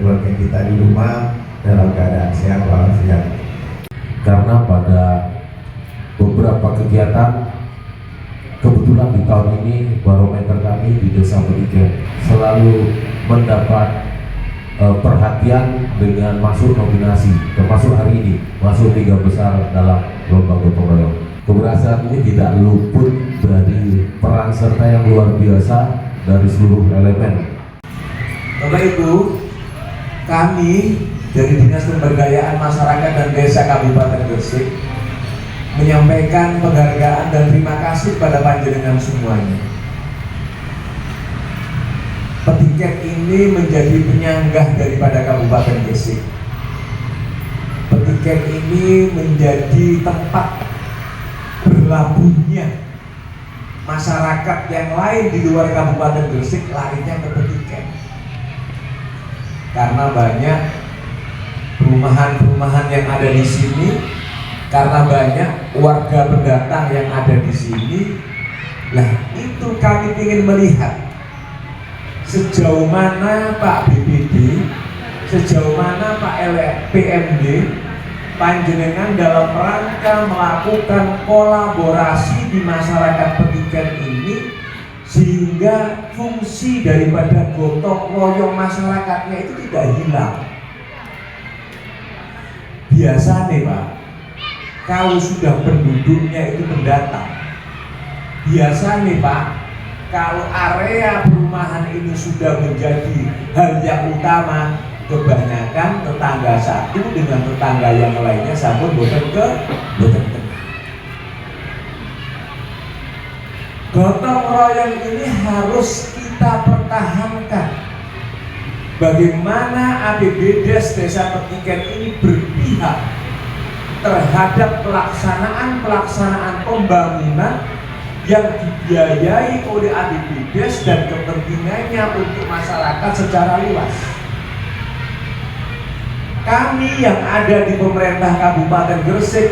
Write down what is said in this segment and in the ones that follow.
keluarga kita di rumah dalam keadaan sehat walafiat. Karena pada beberapa kegiatan, kebetulan di tahun ini barometer kami di Desa Petiken selalu mendapat perhatian dengan masuk nominasi, termasuk hari ini masuk 3 besar dalam lomba gotong royong. Keberhasilan ini tidak luput dari peran serta yang luar biasa dari seluruh elemen. Bapak Ibu, kami dari Dinas Pemberdayaan Masyarakat dan Desa Kabupaten Gresik menyampaikan penghargaan dan terima kasih pada panjenengan semuanya. Petiken ini menjadi penyanggah daripada Kabupaten Gresik. Petiken ini menjadi tempat berlabuhnya masyarakat yang lain di luar Kabupaten Gresik larinya ke Petiken. Karena banyak perumahan-perumahan yang ada di sini, karena banyak warga pendatang yang ada di sini. Nah, itu kami ingin melihat sejauh mana Pak BPD, sejauh mana Pak PMD panjenengan dalam rangka melakukan kolaborasi di masyarakat Petiken ini, sehingga fungsi daripada gotong royong masyarakatnya itu tidak hilang. Biasa nih Pak, kalau sudah penduduknya itu pendatang, biasa nih Pak, kalau area perumahan ini sudah menjadi hal yang utama, kebanyakan tetangga satu dengan tetangga yang lainnya sampun boten tengah. Gotong royong ini harus kita pertahankan. Bagaimana APBDes Desa Petiken ini berpihak terhadap pelaksanaan pembangunan yang dibiayai oleh APBDes dan kepentingannya untuk masyarakat secara luas. Kami yang ada di pemerintah Kabupaten Gresik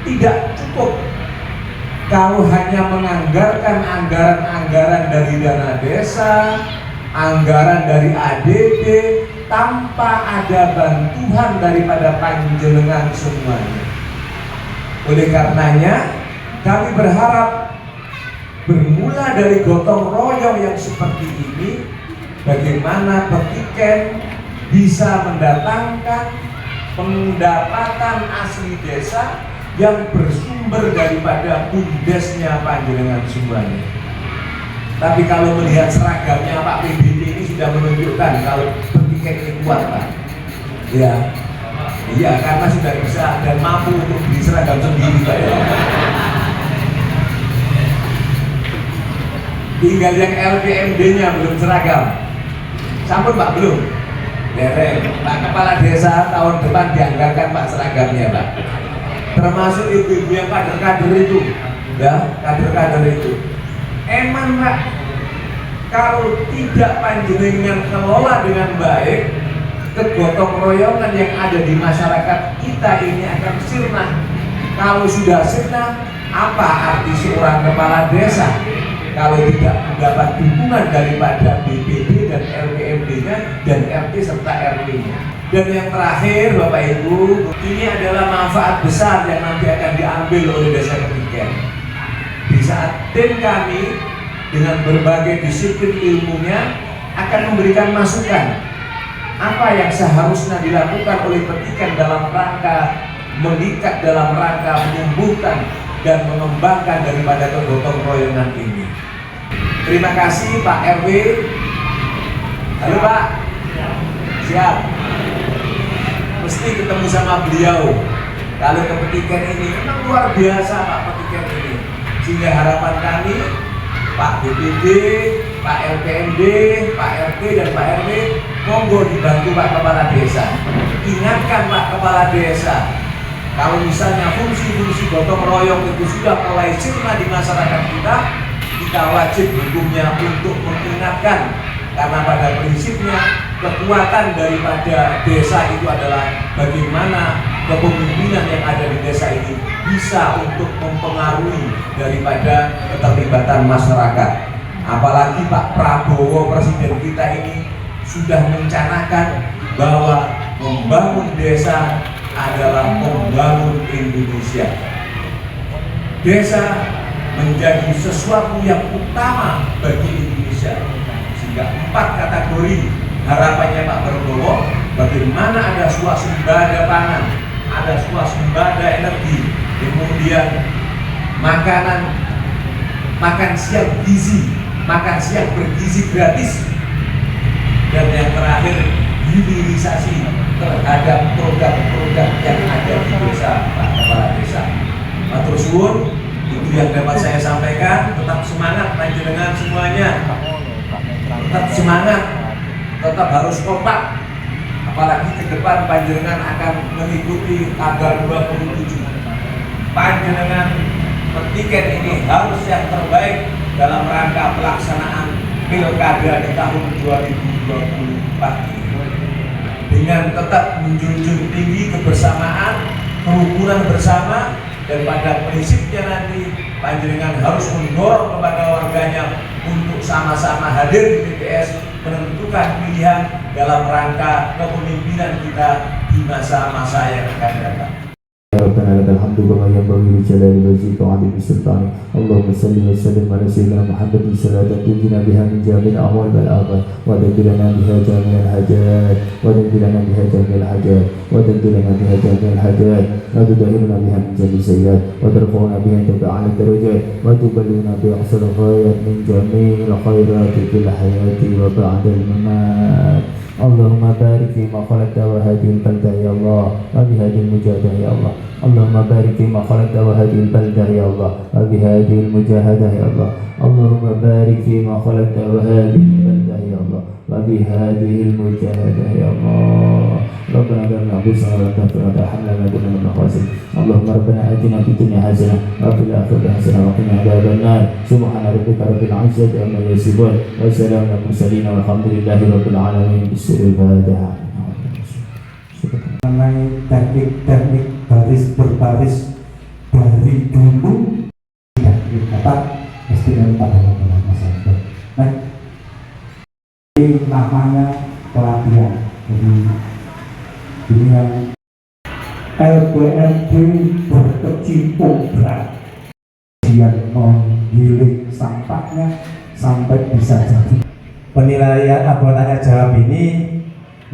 tidak cukup kalau hanya menganggarkan anggaran-anggaran dari dana desa, anggaran dari ADD, tanpa ada bantuan daripada panjenengan semuanya. Oleh karenanya, kami berharap bermula dari gotong royong yang seperti ini, bagaimana Petiken bisa mendatangkan pendapatan asli desa yang bersumber daripada bumdesnya panjenengan semuanya. Tapi kalau melihat seragamnya Pak PBD ini sudah menunjukkan kalau Petiken ini kuat Pak. Ya, iya karena sudah bisa dan mampu untuk beli seragam sendiri Pak ya. Tinggal yang LPMD-nya belum seragam. Sampun Pak belum? Dereng. Pak Kepala Desa tahun depan dianggarkan Pak seragamnya Pak. Termasuk ibu-ibu yang kader-kader itu, ya kader-kader itu. Emang Pak, kalau tidak panjenengan kelola dengan baik, kegotong royongan yang ada di masyarakat kita ini akan sirna. Kalau sudah sirna, apa arti seorang kepala desa kalau tidak mendapat dukungan daripada BPD dan LPMD-nya dan RT serta RW-nya. Dan yang terakhir Bapak Ibu, ini adalah manfaat besar yang nanti akan diambil oleh Desa Petiken. Di saat tim kami dengan berbagai disiplin ilmunya akan memberikan masukan apa yang seharusnya dilakukan oleh Petiken dalam rangka mengikat, dalam rangka menumbuhkan dan mengembangkan daripada kegotong royongan ini. Terima kasih Pak RW. Halo Pak. Siap. Mesti ketemu sama beliau. Kalau ke Petiken ini memang luar biasa Pak Petiken ini. Sehingga harapan kami Pak BPD, Pak LPMD, Pak RT dan Pak RW monggo dibantu Pak Kepala Desa. Ingatkan Pak Kepala Desa, kalau misalnya fungsi-fungsi gotong royong itu sudah mulai sirna di masyarakat kita wajib hukumnya untuk mengingatkan, karena pada prinsipnya kekuatan daripada desa itu adalah bagaimana kepemimpinan yang ada di desa ini bisa untuk mempengaruhi daripada keterlibatan masyarakat. Apalagi Pak Prabowo Presiden kita ini sudah mencanakan bahwa membangun desa adalah membangun Indonesia. Desa menjadi sesuatu yang utama bagi Indonesia, sehingga 4 kategori harapannya Pak Prabowo, bagaimana ada swasembada pangan, ada swasembada energi, kemudian makan siang bergizi gratis, dan yang terakhir hilirisasi terhadap produk-produk yang ada di desa, Pak Kepala Desa. Matur suwun, itu yang dapat saya sampaikan. Tetap semangat panjenengan semuanya, tetap semangat, tetap harus kompak, apalagi ke depan panjenengan akan mengikuti tanggal 27. Panjenengan petiket ini harus yang terbaik dalam rangka pelaksanaan pilkada di tahun 2024 ini, dengan tetap menjunjung tinggi kebersamaan, kerukunan bersama, dan pada prinsipnya nanti panjenengan harus mendorong kepada warganya untuk sama-sama hadir di TPS menentukan pilihan dalam rangka kepemimpinan kita di masa-masa yang akan datang. ربنا لك الحمد كما ينبغي لجلال وجهك وعظيم سلطانك اللهم صل وسلم على سيدنا محمد صلاة تنجينا بها من جميع الأهوال والآفات وتدبر لنا بها جميع الحاجات وتدبر لنا بها جميع الحاجات وتدبر لنا بها جميع الحاجات وتطهرنا بها من جميع السيئات وترفعنا بها عندك أعلى الدرجات وتبلغنا بأحسن الغايات من جميع الخيرات في الحياة وبعد الممات. اللهم بارك فيما خلقت وهذه البلدة يا الله وبهذه المجاهدة يا الله. اللهم بارك فيما خلقت وهذه البلدة يا الله وبهذه المجاهدة يا الله. اللهم بارك فيما خلقت وهذه البلدة يا الله وبهذه المجاهدة يا الله. ربنا ظلمنا أنفسنا ولا تغفر لنا وترحمنا لنكن من الخاسرين. اللهم ربنا آتنا في الدنيا حسنة وفي الآخرة حسنة وقنا عذاب النار. سبحان ربك رب العزة عما يصفون وسلام على المرسلين والحمد لله رب العالمين. بسم الفاتحة. Mengenai teknik-teknik baris berbaris dari dulu tidak dapat mesti dari pada masyarakat. Nah, ini namanya pelatihan. Jadi ini yang LBMD berkecimpung berat, dia menggiling sampahnya sampai bisa jadi. Penilaian tanya jawab ini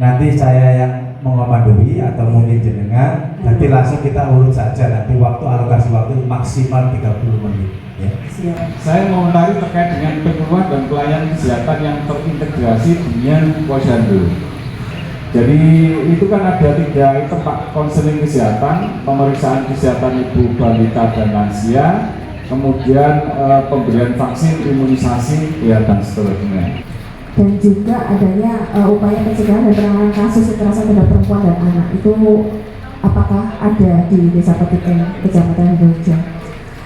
nanti saya yang mengomandoi atau mungkin jenengan, nanti langsung kita urut saja, nanti waktu alokasi waktu maksimal 30 menit ya. Saya mau menarik terkait dengan penyuluhan dan pelayanan kesehatan yang terintegrasi dengan posyandu. Jadi itu kan ada 3 item Pak: konseling kesehatan, pemeriksaan kesehatan ibu, balita dan lansia, kemudian pemberian vaksin, imunisasi ya, dan seterusnya. Dan juga adanya upaya pencegahan dan penanganan kasus kekerasan terhadap perempuan dan anak. Itu apakah ada di Desa Petiken, Kecamatan Bojo?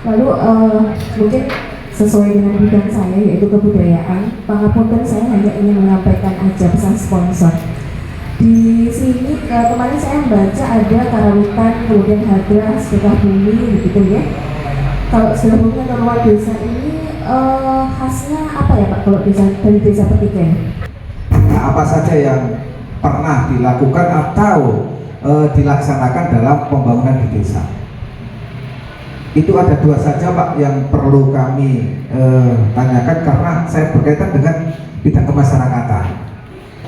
Lalu mungkin sesuai dengan bidang saya yaitu kebudayaan, pangapunten saya hanya ingin menyampaikan aja pesan sponsor. Di sini kemarin saya membaca ada karawitan, kemudian hadra, sedekah bumi, begitu ya. Kalau sedekah bumi atau luar desa ini khasnya apa ya Pak kalau dari Desa Petiken? Nah, apa saja yang pernah dilakukan atau dilaksanakan dalam pembangunan di desa? Itu ada 2 saja Pak yang perlu kami tanyakan karena saya berkaitan dengan bidang kemasyarakatan.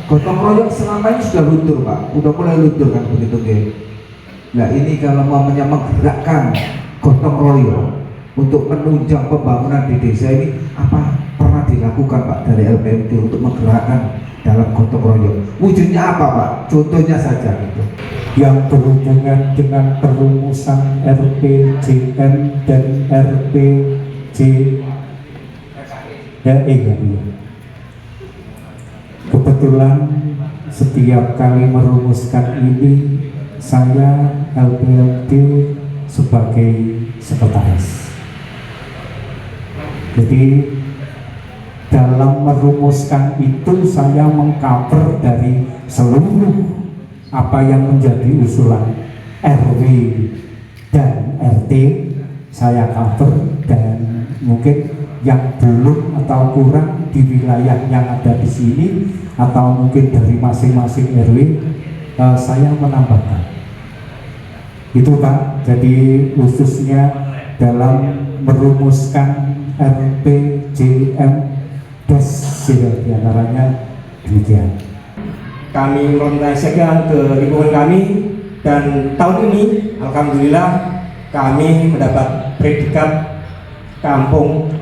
Gotong royong selama ini sudah luntur Pak, udah mulai luntur kan begitu ya. Nah ini kalau mau menggerakkan gotong royong untuk menunjang pembangunan di desa ini, apa pernah dilakukan Pak dari LPMD untuk menggerakkan dalam gotong royong? Wujudnya apa Pak? Contohnya saja gitu. Yang berhubungan dengan perumusan RPJM dan RPJME. Kebetulan setiap kali merumuskan ini saya LPMD sebagai sekretaris. Jadi dalam merumuskan itu saya mengcover dari seluruh apa yang menjadi usulan RW dan RT saya cover, dan mungkin yang belum atau kurang di wilayah yang ada di sini atau mungkin dari masing-masing RW, saya menambahkan itu kan. Jadi khususnya dalam merumuskan RPJM DES diantaranya demikian. Kami mengaksikan ke lingkungan kami, dan tahun ini alhamdulillah kami mendapat predikat kampung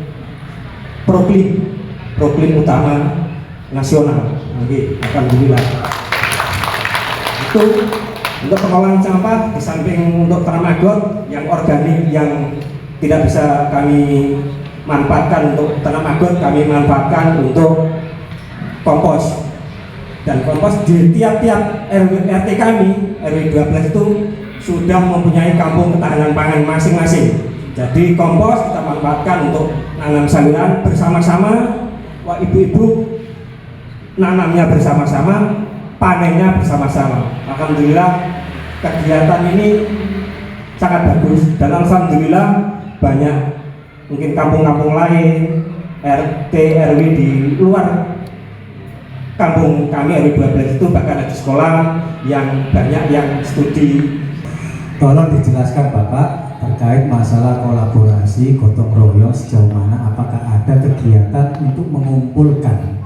proklim utama nasional. Alhamdulillah. Itu untuk pengelolaan sampah, di samping untuk tanam yang organik yang tidak bisa kami manfaatkan untuk tanam agot, kami manfaatkan untuk kompos. Dan kompos di tiap-tiap RT kami, RW 12 itu sudah mempunyai kampung ketahanan pangan masing-masing. Jadi kompos kita manfaatkan untuk nanam sayuran bersama-sama, ibu-ibu nanamnya bersama-sama, panennya bersama-sama. Alhamdulillah kegiatan ini sangat bagus, dan alhamdulillah banyak mungkin kampung-kampung lain, RT RW di luar kampung kami RW 12 itu bahkan ada sekolah yang banyak yang studi. Tolong dijelaskan Bapak terkait masalah kolaborasi gotong royong, sejauh mana apakah ada kegiatan untuk mengumpulkan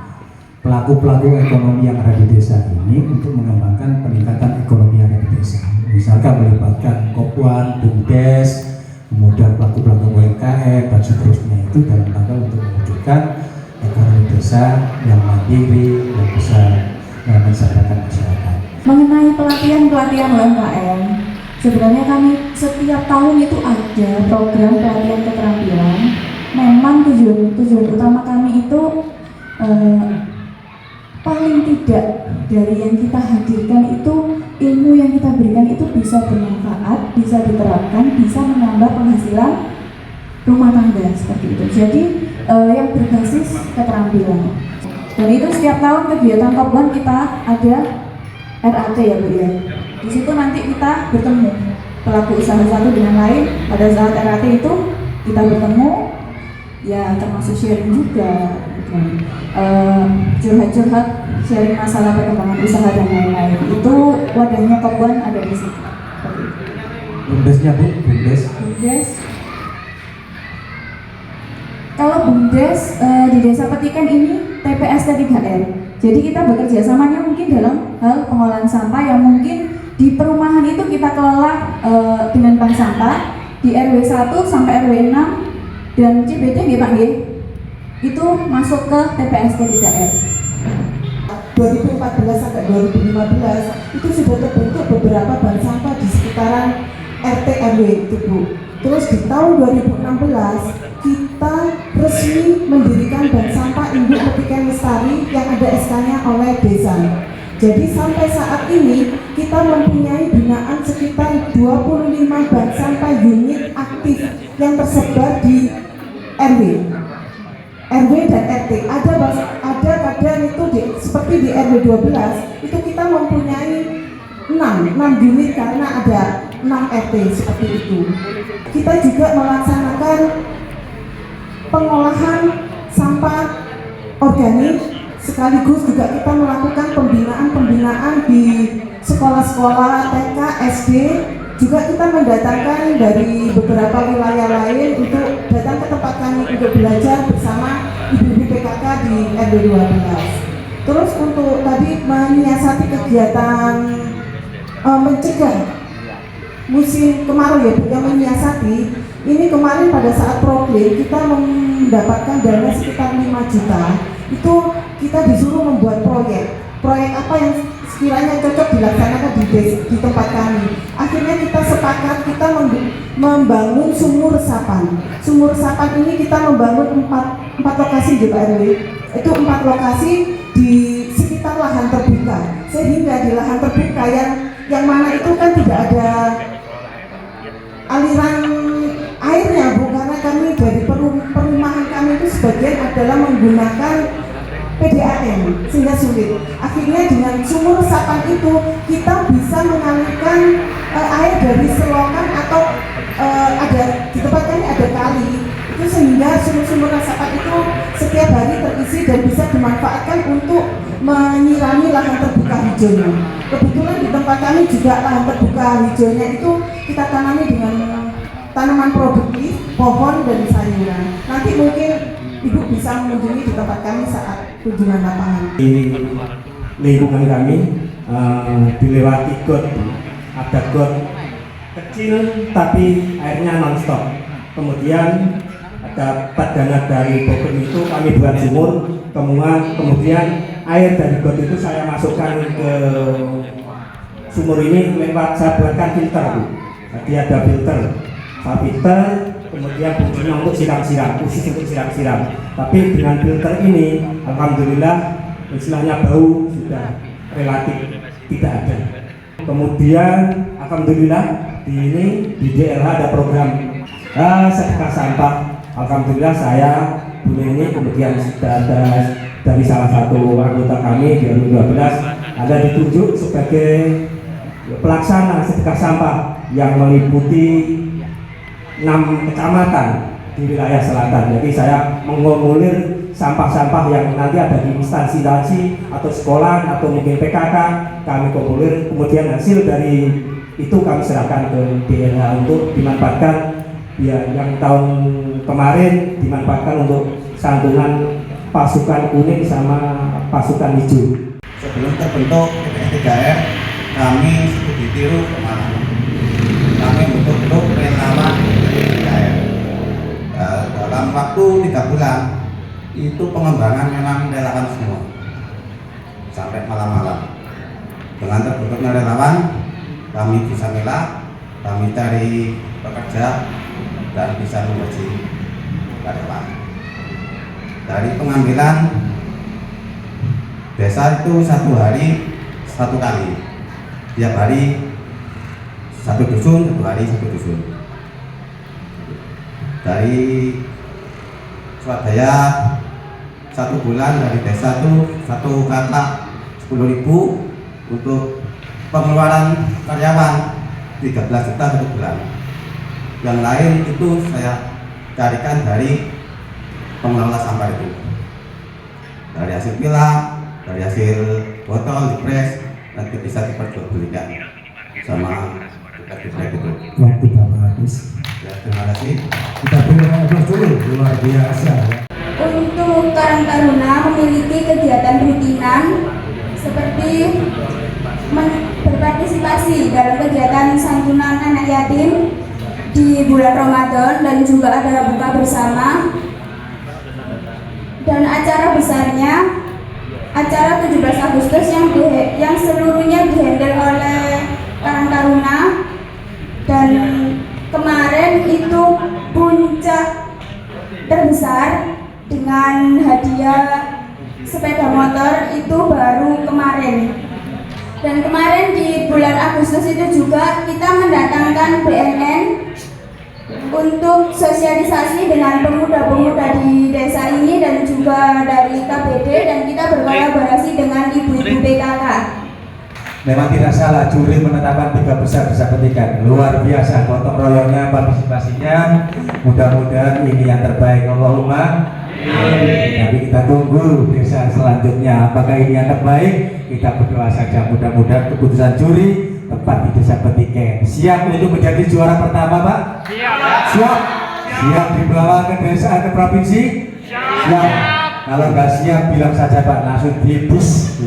pelaku-pelaku ekonomi yang ada di desa ini untuk mengembangkan peningkatan ekonomi yang ada di desa, misalkan melibatkan Kopwan, BUMDes, kemudian pelaku-pelaku UMKM dan seterusnya, itu dalam rangka untuk mewujudkan ekonomi desa yang mandiri, yang bisa mensejahterakan masyarakat. Mengenai pelatihan UMKM, sebenarnya kami setiap tahun itu ada program pelatihan keterampilan. Memang tujuan utama kami itu paling tidak dari yang kita hadirkan itu ilmu yang kita berikan itu bisa bermanfaat, bisa diterapkan, bisa menambah penghasilan rumah tangga seperti itu. Jadi yang berbasis keterampilan. Dan itu setiap tahun kegiatan Kopwan kita ada RAT ya Bu ya. Di situ nanti kita bertemu pelaku usaha satu dengan lain. Pada saat RAT itu kita bertemu, ya termasuk sharing juga, curhat-curhat, sharing masalah perkembangan usaha dan lain-lain. Itu wadahnya Kopwan ada di situ. BUMDesnya Bu, BUMDes. Kalau BUMDes di Desa Petikan ini TPS 3R. Jadi kita bekerja samanya mungkin dalam hal pengolahan sampah yang mungkin di perumahan itu kita kelola dengan bank sampah di RW 1 sampai RW 6 dan CBT nggih Pak nggih. Itu masuk ke TPS 3R. 2014 sampai 2015 itu sudah terbentuk beberapa bank sampah di sekitaran RT RW itu Bu. Terus di tahun 2016 kita resmi mendirikan bank sampah Induk Petikan Lestari yang ada SK-nya oleh desa. Jadi sampai saat ini kita mempunyai binaan sekitar 25 bank sampah unit aktif yang tersebar di RW dan RT. Ada kadang itu seperti di RW 12 itu kita mempunyai 6 unit karena ada 6 RT seperti itu. Kita juga melaksanakan pengolahan sampah organik, sekaligus juga kita melakukan pembinaan di sekolah-sekolah TK, SD. Juga kita mendatangkan dari beberapa wilayah lain untuk datang ke tempat kami untuk belajar bersama ibu-ibu PKK di RW 12. Terus untuk tadi menyiasati kegiatan mencegah musim kemarau ya Bu, yang menyiasati ini kemarin pada saat proklim kita mendapatkan dana sekitar 5 juta. Itu kita disuruh membuat proyek apa yang sekiranya cocok dilaksanakan di tempat kami. Akhirnya kita sepakat kita membangun sumur resapan. Sumur resapan ini kita membangun 4 lokasi di RW. Itu 4 lokasi di sekitar lahan terbuka, sehingga di lahan terbuka yang mana itu kan tidak ada aliran airnya Bu, karena kami dari perumahan kami itu sebagian adalah menggunakan PDAM sehingga sulit. Akhirnya dengan sumur resapan itu kita bisa mengalirkan air dari selokan atau ada di tempat kami ada kali itu, sehingga sumur resapan itu setiap hari terisi bersih dan bisa dimanfaatkan untuk menyirami lahan terbuka hijaunya. Kebetulan di tempat kami juga lahan terbuka hijaunya itu kita tanami dengan tanaman produktif, pohon dan sayuran. Nanti mungkin Ibu bisa mengunjungi di tempat kami saat kunjungan lapangan. Di lingkungan kami dilewati got, ada got kecil tapi airnya non-stop. Kemudian ada padana dari bogor itu kami buat sumur, kemudian air dari got itu saya masukkan ke sumur ini lewat saya buatkan filter, Bu. Jadi ada filter, saya filter, kemudian fungsinya untuk siram-siram, khusus untuk siram-siram. Tapi dengan filter ini, alhamdulillah, istilahnya bau sudah relatif tidak ada. Kemudian, alhamdulillah di DLH ada program sedekah sampah. Alhamdulillah saya bulan ini kemudian sudah ada dari salah satu anggota kami di 2012 ada ditunjuk sebagai pelaksana sedekah sampah yang meliputi 6 kecamatan di wilayah selatan. Jadi saya mengomulir sampah-sampah yang nanti ada di instansi atau sekolah atau mungkin PKK, kami komulir, kemudian hasil dari itu kami serahkan ke DLH untuk dimanfaatkan. Ya, yang tahun kemarin dimanfaatkan untuk santunan pasukan kuning sama pasukan hijau. Sebelum terbentuk TPS 3R, kami studi tiru kemana? Kami bentuk relawan TPS 3R. Dalam waktu 3 bulan itu pengembangan memang relawan semua sampai malam-malam. Dengan terbentuknya relawan, kami bisa milah, kami cari pekerja dan bisa mengaji karyawan. Dari pengambilan desa itu 1 hari 1 kali, tiap hari 1 dusun, 1 hari 1 dusun. Dari swadaya 1 bulan dari desa itu 1 kakak 10.000 untuk pengeluaran karyawan 13 juta 1 bulan. Yang lain itu saya carikan dari pengelola sampah itu, dari hasil pilah, dari hasil botol dipres, nanti bisa diperjualbelikan sama dipres itu. Waktu Bapak habis. Ya, terima kasih. Kita beri aplaus dulu, luar biasa. Untuk Karang Taruna memiliki kegiatan rutinan seperti berpartisipasi dalam kegiatan santunan anak yatim di bulan Ramadan dan juga ada buka bersama, dan acara besarnya acara 17 Agustus yang seluruhnya dihandle oleh Karang Taruna, dan kemarin itu puncak terbesar dengan hadiah sepeda motor itu baru kemarin. Dan kemarin di bulan Agustus itu juga kita mendatangkan BNN untuk sosialisasi dengan pemuda-pemuda di desa ini dan juga dari KBD, dan kita berkolaborasi dengan ibu-ibu PKK. Memang tidak salah juri menetapkan 3 besar bisa petikan. Luar biasa gotong royongnya, partisipasinya. Mudah-mudahan ini yang terbaik. Allahumma amin. Tapi kita tunggu desa selanjutnya apakah ini yang terbaik. Kita berdoa saja mudah-mudahan keputusan juri tepat di desa Petiken. Siap untuk menjadi juara pertama, Pak? Siap. Siap dibawa ke desa, ke provinsi? Siap. Kalau nggak siap bilang saja, Pak, langsung dibus.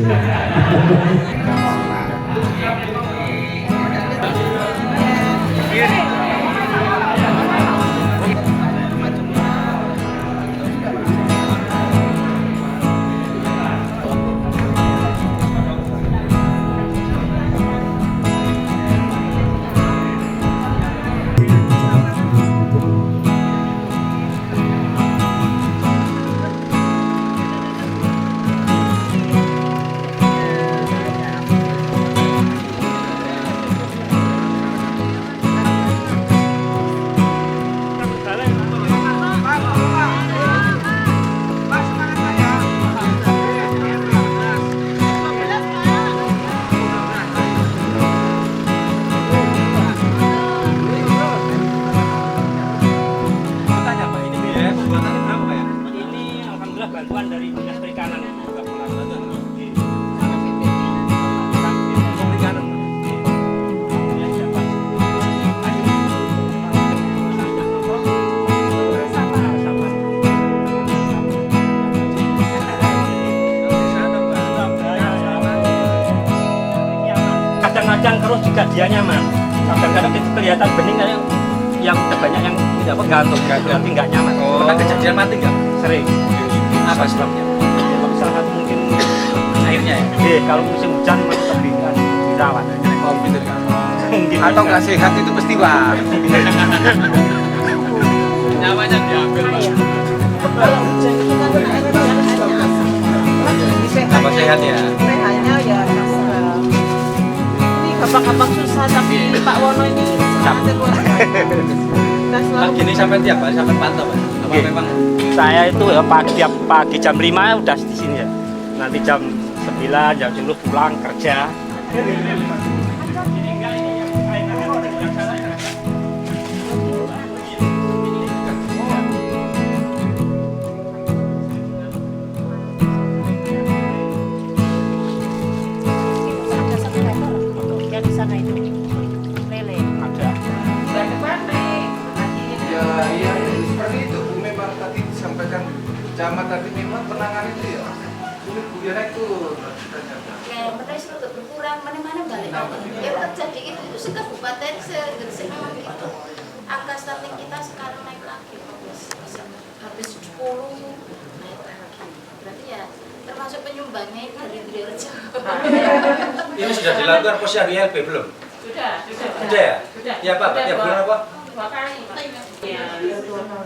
dia nyaman. Kadang-kadang kelihatan bening yang banyak yang tidak gantung, berarti nggak nyaman. Pernah kejadian mati nggak? Sering. Apa sebabnya? Salah satu mungkin Airnya ya? kalau musim hujan lebih dirawat. Komputer kan? Mungkin Atau nggak sehat itu pasti Pak. Nyawanya diambil Pak. Apa sehat ya? Sehatnya ya ini gampang-gampang susah, tapi Pak Wono ini sangat luar biasa. Pak gini sampai tiap Pak, sampai pantau Pak? Apa memang? Saya itu ya tiap pagi jam 5 udah di sini ya. Nanti jam 9, jam 10 pulang kerja. Yang di sana itu lele Ada. Ya, iya, seperti itu Bu. Memang tadi disampaikan camat tadi memang penanganan itu ya sulit Bu, ya itu kayak mereka itu berkurang mana-mana balik lagi. Yang terjadi itu sekabupaten segera gitu. Angka stunting kita sekarang naik lagi, habis 10 naik lagi. Berarti ya termasuk penyumbangnya ini dari Triorjo. Ini sudah dilakukan posyandu LP belum? Sudah ya? Ya Pak, ya bulan apa? 2 kali.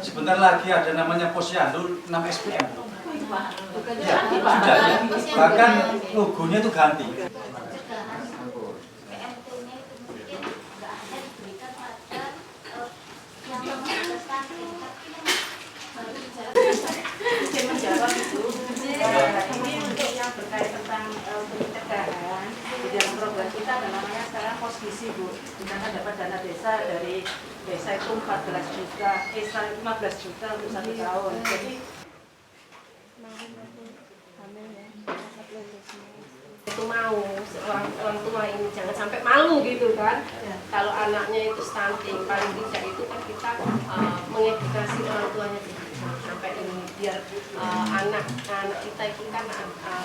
Sebentar lagi ada namanya posyandu 6 SPM. Ya, Sudah ya? Bahkan logonya itu ganti. PMT-nya itu mungkin nggak hanya diberikan pada yang memang stunting, tapi yang baru bicara menjawab itu. Ini untuk yang berkait tentang pencegahan di dalam program kita ada namanya sekarang posisi Bu. Kita dapat dana desa dari desa itu 14 juta, 15 juta untuk 1 tahun. Jadi itu mau orang tua ini jangan sampai malu gitu kan kalau anaknya itu stunting, paling tidak itu kan kita mengedukasi orang tuanya sampai ini biar anak kita itu kan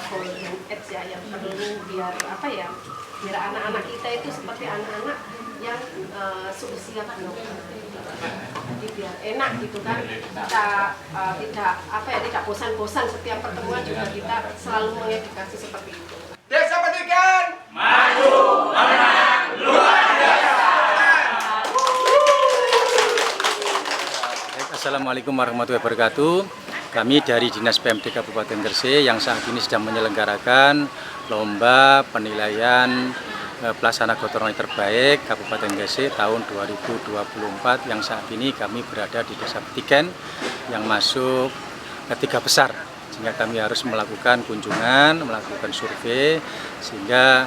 golden age ya yang perlu biar apa ya, biar anak-anak kita itu seperti anak-anak yang seusia penuh. Jadi biar enak gitu kan, kita tidak apa ya, tidak bosan-bosan setiap pertemuan juga kita selalu mengedukasi seperti itu. Desa Petikan maju, menang, luar biasa. Assalamualaikum warahmatullahi wabarakatuh. Kami dari Dinas PMD Kabupaten Gresik yang saat ini sedang menyelenggarakan lomba penilaian pelaksana gotong royong terbaik Kabupaten Gresik tahun 2024 yang saat ini kami berada di Desa Petikan yang masuk ke 3 besar, sehingga kami harus melakukan kunjungan, melakukan survei sehingga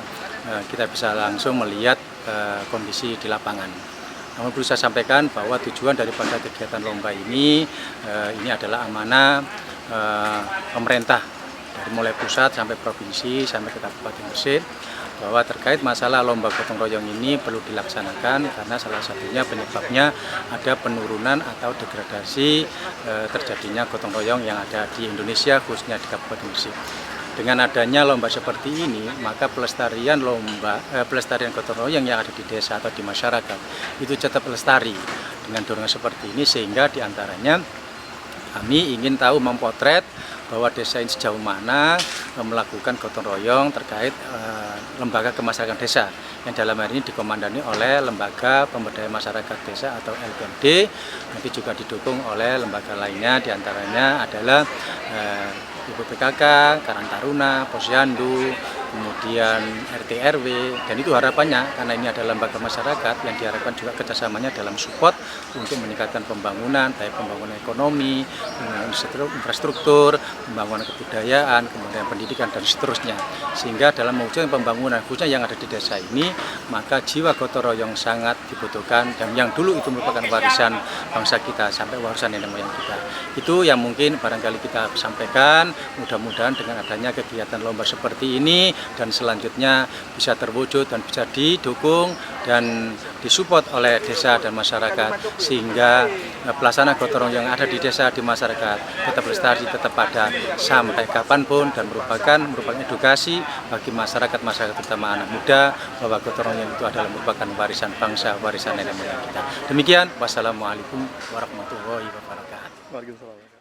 kita bisa langsung melihat kondisi di lapangan. Namun perlu saya sampaikan bahwa tujuan daripada kegiatan lomba ini adalah amanah pemerintah dari mulai pusat sampai provinsi sampai ke Kabupaten Gresik, bahwa terkait masalah lomba gotong royong ini perlu dilaksanakan karena salah satunya penyebabnya ada penurunan atau degradasi terjadinya gotong royong yang ada di Indonesia, khususnya di Kabupaten Gresik. Dengan adanya lomba seperti ini, maka pelestarian gotong royong yang ada di desa atau di masyarakat itu tetap lestari dengan dorongan seperti ini, sehingga diantaranya kami ingin tahu mempotret bahwa desa ini sejauh mana melakukan gotong royong terkait lembaga kemasyarakatan desa yang dalam hal ini dikomandani oleh Lembaga Pemberdayaan Masyarakat Desa atau LPMD, nanti juga didukung oleh lembaga lainnya, diantaranya adalah Ibu PKK, Karang Taruna, Posyandu, kemudian RT RW, dan itu harapannya karena ini adalah lembaga masyarakat yang diharapkan juga kerjasamanya dalam support untuk meningkatkan pembangunan, baik pembangunan ekonomi, infrastruktur, pembangunan kebudayaan, kemudian pendidikan dan seterusnya. Sehingga dalam mewujudkan pembangunan khususnya yang ada di desa ini, maka jiwa gotong royong sangat dibutuhkan dan yang dulu itu merupakan warisan bangsa kita sampai warisan nenek moyang kita. Itu yang mungkin barangkali kita sampaikan. Mudah-mudahan dengan adanya kegiatan lomba seperti ini dan selanjutnya bisa terwujud dan bisa didukung dan disupport oleh desa dan masyarakat, sehingga pelaksanaan gotong royong yang ada di desa, di masyarakat tetap lestari, tetap ada sampai kapanpun, dan merupakan edukasi bagi masyarakat terutama anak muda bahwa gotong royong itu adalah merupakan warisan bangsa, warisan nenek moyang kita. Demikian, wassalamualaikum warahmatullahi wabarakatuh.